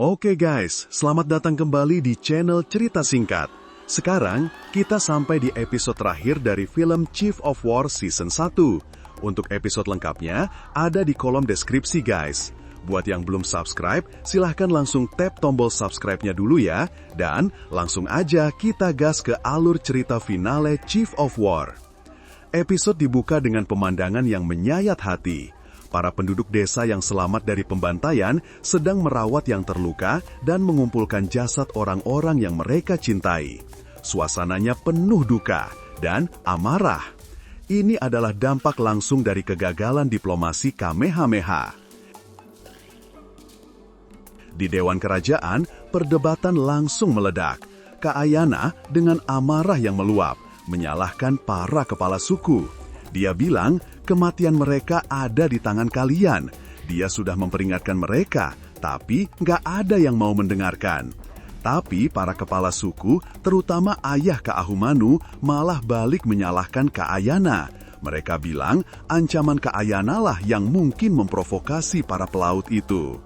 Oke guys, selamat datang kembali di channel Cerita Singkat. Sekarang, kita sampai di episode terakhir dari film Chief of War Season 1. Untuk episode lengkapnya, ada di kolom deskripsi guys. Buat yang belum subscribe, silahkan langsung tap tombol subscribe-nya dulu ya. Dan langsung aja kita gas ke alur cerita finale Chief of War. Episode dibuka dengan pemandangan yang menyayat hati. Para penduduk desa yang selamat dari pembantaian sedang merawat yang terluka dan mengumpulkan jasad orang-orang yang mereka cintai. Suasananya penuh duka dan amarah. Ini adalah dampak langsung dari kegagalan diplomasi Kamehameha. Di Dewan Kerajaan, perdebatan langsung meledak. Kaayana dengan amarah yang meluap, menyalahkan para kepala suku. Dia bilang, kematian mereka ada di tangan kalian. Dia sudah memperingatkan mereka, tapi nggak ada yang mau mendengarkan. Tapi para kepala suku, terutama ayah Kaahumanu, malah balik menyalahkan Kaayana. Mereka bilang, ancaman Kaayana lah yang mungkin memprovokasi para pelaut itu.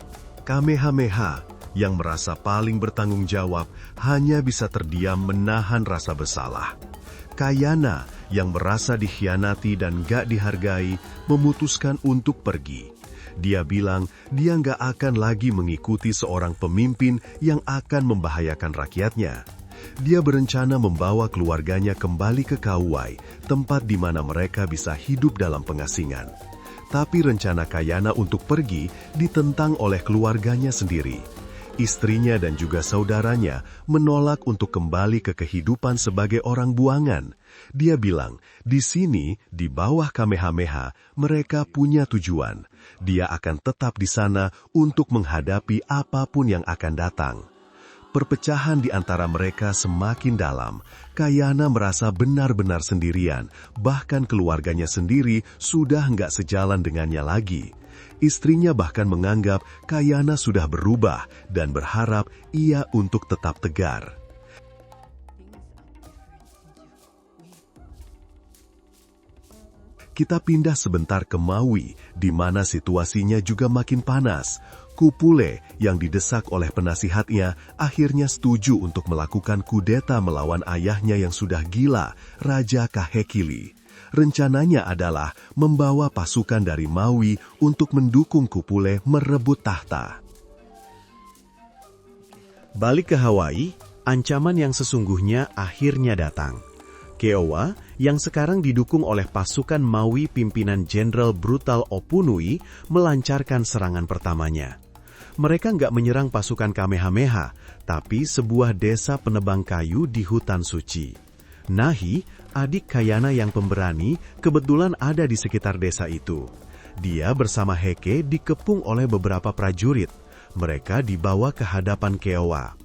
Kamehameha, yang merasa paling bertanggung jawab, hanya bisa terdiam menahan rasa bersalah. Kaayana, yang merasa dikhianati dan gak dihargai, memutuskan untuk pergi. Dia bilang dia gak akan lagi mengikuti seorang pemimpin yang akan membahayakan rakyatnya. Dia berencana membawa keluarganya kembali ke Kauai, tempat di mana mereka bisa hidup dalam pengasingan. Tapi rencana Kaayana untuk pergi ditentang oleh keluarganya sendiri. Istrinya dan juga saudaranya menolak untuk kembali ke kehidupan sebagai orang buangan. Dia bilang, di sini, di bawah Kamehameha, mereka punya tujuan. Dia akan tetap di sana untuk menghadapi apapun yang akan datang. Perpecahan di antara mereka semakin dalam. Kaayana merasa benar-benar sendirian, bahkan keluarganya sendiri sudah nggak sejalan dengannya lagi. Istrinya bahkan menganggap Kaayana sudah berubah dan berharap ia untuk tetap tegar. Kita pindah sebentar ke Maui, di mana situasinya juga makin panas. Kupule yang didesak oleh penasihatnya akhirnya setuju untuk melakukan kudeta melawan ayahnya yang sudah gila, Raja Kahekili. Rencananya adalah membawa pasukan dari Maui untuk mendukung Kupule merebut tahta. Balik ke Hawaii, ancaman yang sesungguhnya akhirnya datang. Kiowa, yang sekarang didukung oleh pasukan Maui pimpinan Jenderal Brutal Opunui, melancarkan serangan pertamanya. Mereka nggak menyerang pasukan Kamehameha, tapi sebuah desa penebang kayu di hutan suci. Nahi, adik Kaayana yang pemberani, kebetulan ada di sekitar desa itu. Dia bersama Heke dikepung oleh beberapa prajurit. Mereka dibawa ke hadapan Kiowa.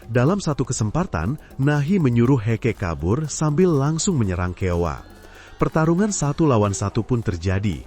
Dalam satu kesempatan, Nahi menyuruh Heke kabur sambil langsung menyerang Kiowa. Pertarungan 1 lawan 1 pun terjadi.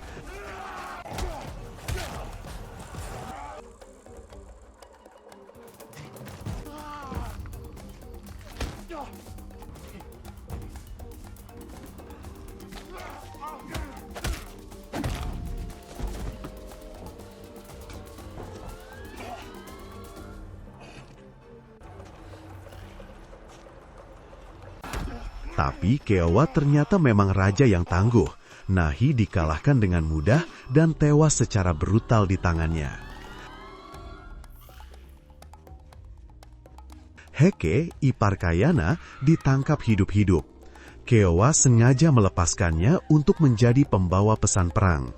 Tapi Kiowa ternyata memang raja yang tangguh. Nahi dikalahkan dengan mudah dan tewas secara brutal di tangannya. Heke, ipar Kaayana, ditangkap hidup-hidup. Kiowa sengaja melepaskannya untuk menjadi pembawa pesan perang.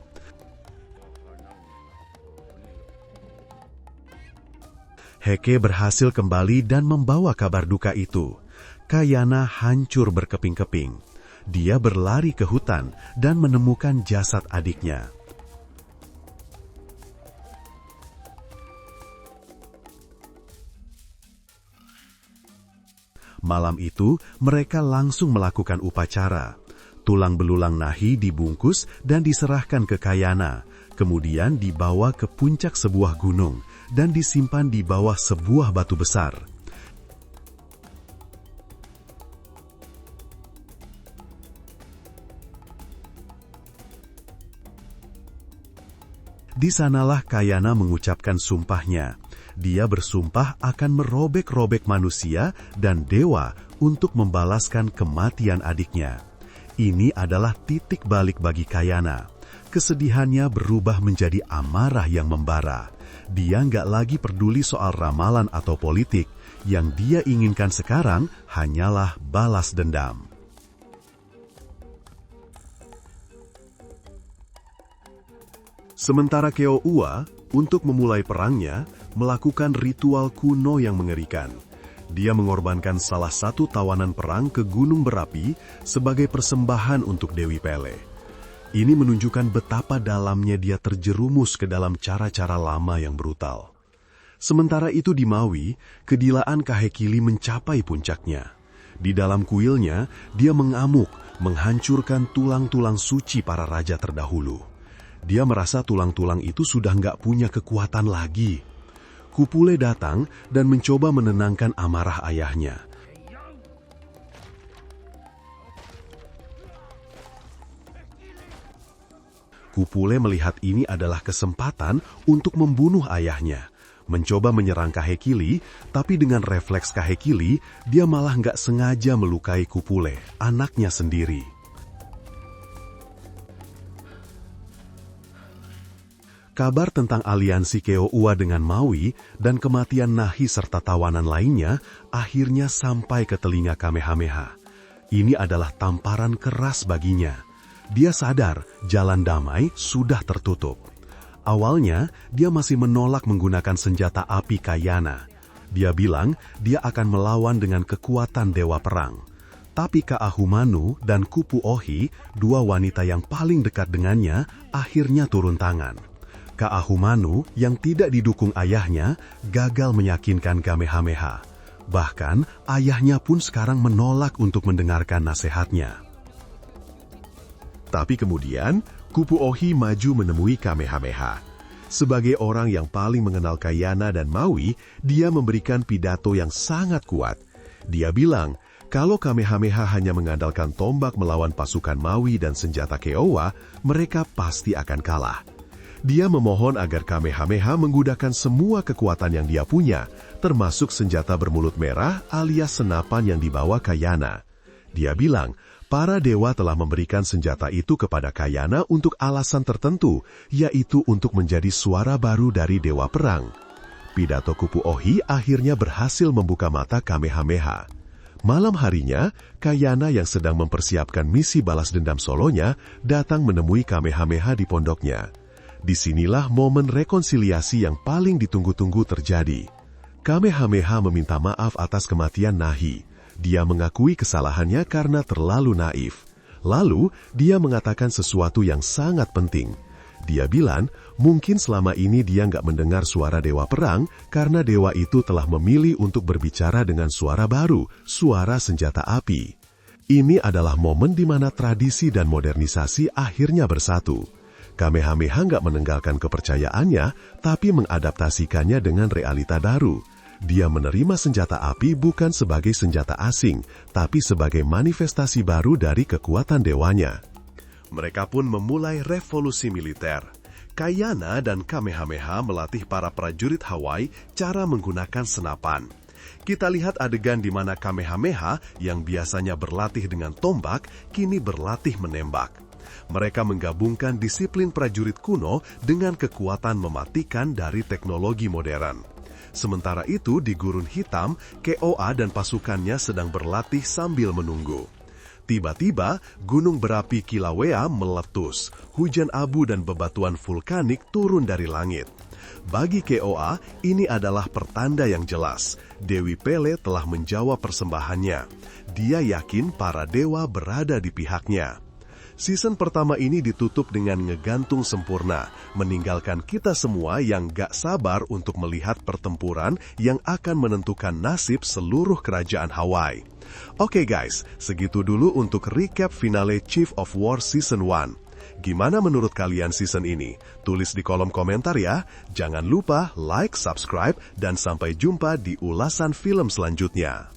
Heke berhasil kembali dan membawa kabar duka itu. Kaayana hancur berkeping-keping. Dia berlari ke hutan dan menemukan jasad adiknya. Malam itu, mereka langsung melakukan upacara. Tulang belulang Nahi dibungkus dan diserahkan ke Kaayana, kemudian dibawa ke puncak sebuah gunung dan disimpan di bawah sebuah batu besar. Di sanalah Kaayana mengucapkan sumpahnya. Dia bersumpah akan merobek-robek manusia dan dewa untuk membalaskan kematian adiknya. Ini adalah titik balik bagi Kayana. Kesedihannya berubah menjadi amarah yang membara. Dia nggak lagi peduli soal ramalan atau politik. Yang dia inginkan sekarang hanyalah balas dendam. Sementara Keoua, untuk memulai perangnya, melakukan ritual kuno yang mengerikan. Dia mengorbankan salah satu tawanan perang ke gunung berapi sebagai persembahan untuk Dewi Pele. Ini menunjukkan betapa dalamnya dia terjerumus ke dalam cara-cara lama yang brutal. Sementara itu di Maui, kedilaan Kahekili mencapai puncaknya. Di dalam kuilnya, dia mengamuk, menghancurkan tulang-tulang suci para raja terdahulu. Dia merasa tulang-tulang itu sudah nggak punya kekuatan lagi. Kupule datang dan mencoba menenangkan amarah ayahnya. Kupule melihat ini adalah kesempatan untuk membunuh ayahnya. Mencoba menyerang Kahekili, tapi dengan refleks Kahekili, dia malah nggak sengaja melukai Kupule, anaknya sendiri. Kabar tentang aliansi Keoua dengan Maui dan kematian Nahi serta tawanan lainnya akhirnya sampai ke telinga Kamehameha. Ini adalah tamparan keras baginya. Dia sadar jalan damai sudah tertutup. Awalnya, dia masih menolak menggunakan senjata api Kayana. Dia bilang dia akan melawan dengan kekuatan dewa perang. Tapi Kaahumanu dan Kupu Ohi, dua wanita yang paling dekat dengannya, akhirnya turun tangan. Kaahumanu yang tidak didukung ayahnya gagal meyakinkan Kamehameha. Bahkan ayahnya pun sekarang menolak untuk mendengarkan nasihatnya. Tapi kemudian Kupu Ohi maju menemui Kamehameha. Sebagai orang yang paling mengenal Kayana dan Maui, dia memberikan pidato yang sangat kuat. Dia bilang kalau Kamehameha hanya mengandalkan tombak melawan pasukan Maui dan senjata Keoua, mereka pasti akan kalah. Dia memohon agar Kamehameha menggunakan semua kekuatan yang dia punya, termasuk senjata bermulut merah alias senapan yang dibawa Kayana. Dia bilang, para dewa telah memberikan senjata itu kepada Kayana untuk alasan tertentu, yaitu untuk menjadi suara baru dari dewa perang. Pidato Kupu Ohi akhirnya berhasil membuka mata Kamehameha. Malam harinya, Kayana yang sedang mempersiapkan misi balas dendam solonya datang menemui Kamehameha di pondoknya. Disinilah momen rekonsiliasi yang paling ditunggu-tunggu terjadi. Kamehameha meminta maaf atas kematian Nahi. Dia mengakui kesalahannya karena terlalu naif. Lalu, dia mengatakan sesuatu yang sangat penting. Dia bilang, mungkin selama ini dia nggak mendengar suara dewa perang karena dewa itu telah memilih untuk berbicara dengan suara baru, suara senjata api. Ini adalah momen di mana tradisi dan modernisasi akhirnya bersatu. Kamehameha nggak meninggalkan kepercayaannya, tapi mengadaptasikannya dengan realita baru. Dia menerima senjata api bukan sebagai senjata asing, tapi sebagai manifestasi baru dari kekuatan dewanya. Mereka pun memulai revolusi militer. Kayana dan Kamehameha melatih para prajurit Hawaii cara menggunakan senapan. Kita lihat adegan di mana Kamehameha yang biasanya berlatih dengan tombak, kini berlatih menembak. Mereka menggabungkan disiplin prajurit kuno dengan kekuatan mematikan dari teknologi modern. Sementara itu di Gurun Hitam, Keoua dan pasukannya sedang berlatih sambil menunggu. Tiba-tiba, gunung berapi Kilauea meletus. Hujan abu dan bebatuan vulkanik turun dari langit. Bagi Keoua, ini adalah pertanda yang jelas. Dewi Pele telah menjawab persembahannya. Dia yakin para dewa berada di pihaknya. Season pertama ini ditutup dengan ngegantung sempurna, meninggalkan kita semua yang gak sabar untuk melihat pertempuran yang akan menentukan nasib seluruh kerajaan Hawaii. Oke guys, segitu dulu untuk recap finale Chief of War Season 1. Gimana menurut kalian season ini? Tulis di kolom komentar ya. Jangan lupa like, subscribe, dan sampai jumpa di ulasan film selanjutnya.